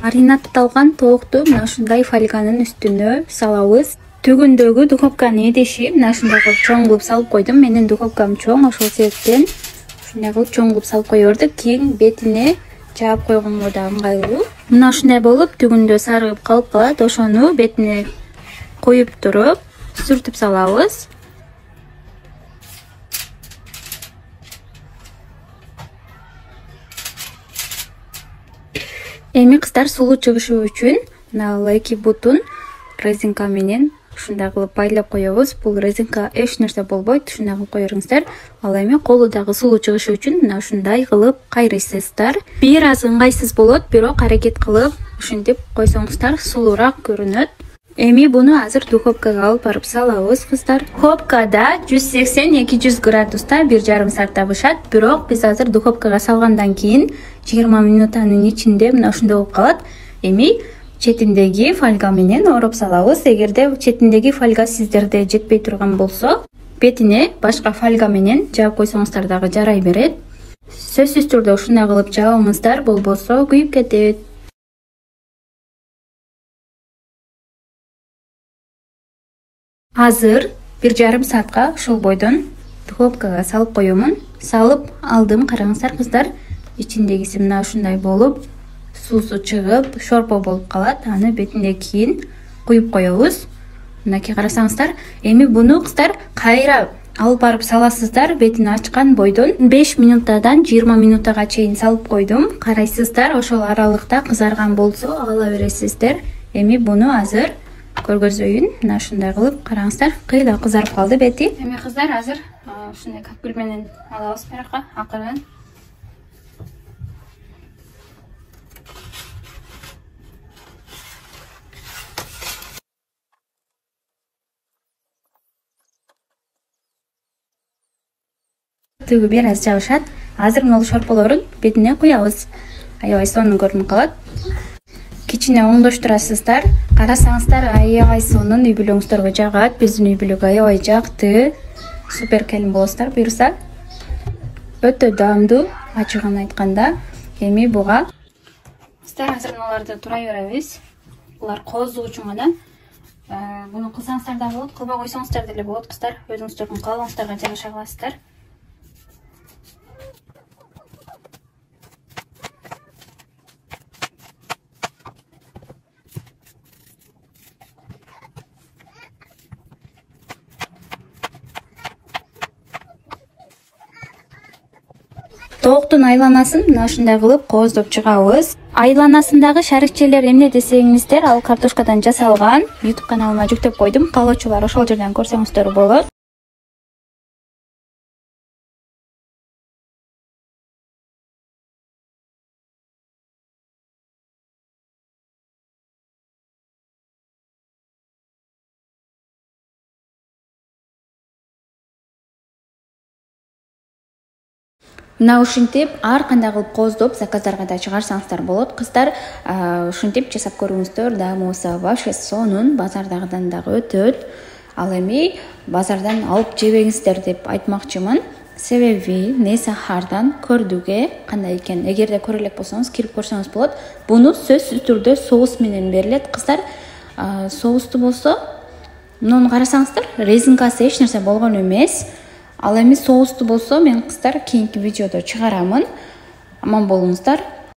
Маринадталган тоокту мына ушундай фольганын үстүнө салабыз. Төгүндөгү духовканын идеши мына ушундай кылып чоң кылып салып койдум. Менин духовкам чоң, ошол себептен ушундай кылып чоң кылып салып кое бердик. Кийин бетине жаап койгонго да ыңгайлуу. Мына ушундай болуп төгүндө сарыгып калып калат. Ошону бетине коюп туруп сүртүп салабыз. Эми кыздар сулуу чыгышы үчүн мына эки бутун резинка менен ушундай кылып байлап коебуз. Бул резинка эч нерсе болбойт, ушундай кылып кое бериңиздер. Ал эми колу дагы сулуу чыгышы үчүн мына ушундай кылып кайрыйсыздар. Бир аз ыңгайсыз болот, бирок аракет кылып ушинтип койсоңуздар сулуураак көрүнөт. Эми буну азыр духовкага алып барып салабыз, кыздар. Духовкада 180-200 градуста 1,5 саатта бышат, бирок биз азыр духовкага салгандан кийин 20 минутанын ичинде мына ушундай болуп калат. Эми четиндеги фольга менен ороп салабыз. Эгерде четиндеги фольга сиздерде жетпей турган болсо, бетине башка фольга менен жаап койсоңуздар дагы жарай берет. Сөзсүз түрдө ушундай кылып жаабыңыздар, болбосо күйүп кетет. Азыр 1,5 саатка ушул бойдон духовкага салып коёмун. Салып алдым, караңыздар кыздар. Ичиндегиси мына ушундай болуп, суусу чыгып, шорпо болуп калат. Аны бетине кийин куюп коебуз. Мынакей карасаңыздар. Эми буну кыздар кайра алып барып саласыздар. Бетин ачкан бойдон 5 минуттадан 20 минутага чейин салып койдум. Карайсыздар, ошол аралыкта кызарган болсо ала бересиздер. Эми буну азыр көргөзөйүн. Мына ушундай кылып караңыздар, кыйла кызарып калды бети. Эми кыздар азыр ушундай капкүл менен алабыз баракка акырын. Түгү бир аз жабышат. Азыр мына шорполорун бетине куябыз. Аябай сонун көрүнүп калат. Кичине оңдоштурасыздар. Карасаңыздар, аябай сонун үй бүлөңүздөргө жагат. Биздин үй бүлөгө аябай жакты. Супер келин болосуздар буюрса. Өтө даамдуу, ачыгын айтканда. Эми буга кыздар азыр мыналарды турай беребиз. Булар коозуу үчүн гана. Буну кылсаңыздар да болот, кылбай койсоңуздар деле болот кыздар. Өзүңүздөрдүн каалооңуздарга жараша кыласыздар. Тооктун айланасын мына ушундай кылып кооздоп чыгабыз. Айланасындагы шарикчелер эмне десеңиздер, ал картошкадан жасалган. YouTube каналыма жүктөп койдум. Каалоочулар ошол жерден көрсөңүздөр болот. Мына ушинтип ар кандай кылып кооздоп заказдарга да чыгарсаңыздар болот. Кыздар, ушинтип жасап көрүңүздөр. Даамы болсо вообще сонун, базардагыдан дагы өтөт. Ал эми базардан алып жебеңиздер деп айтмакчымын. Себеби не сахардан көрдүгө кандай экен. Эгерде көрө элек болсоңуз, кирип көрсөңүз болот. Буну сөзсүз түрдө соус менен берилет. Кыздар, соусту болсо, муну карасаңыздар, резинкасы эч нерсе болгон эмес. Ал эми соусту болсо мен кыздар кийинки видеодо чыгарамын. Аман болуңуздар.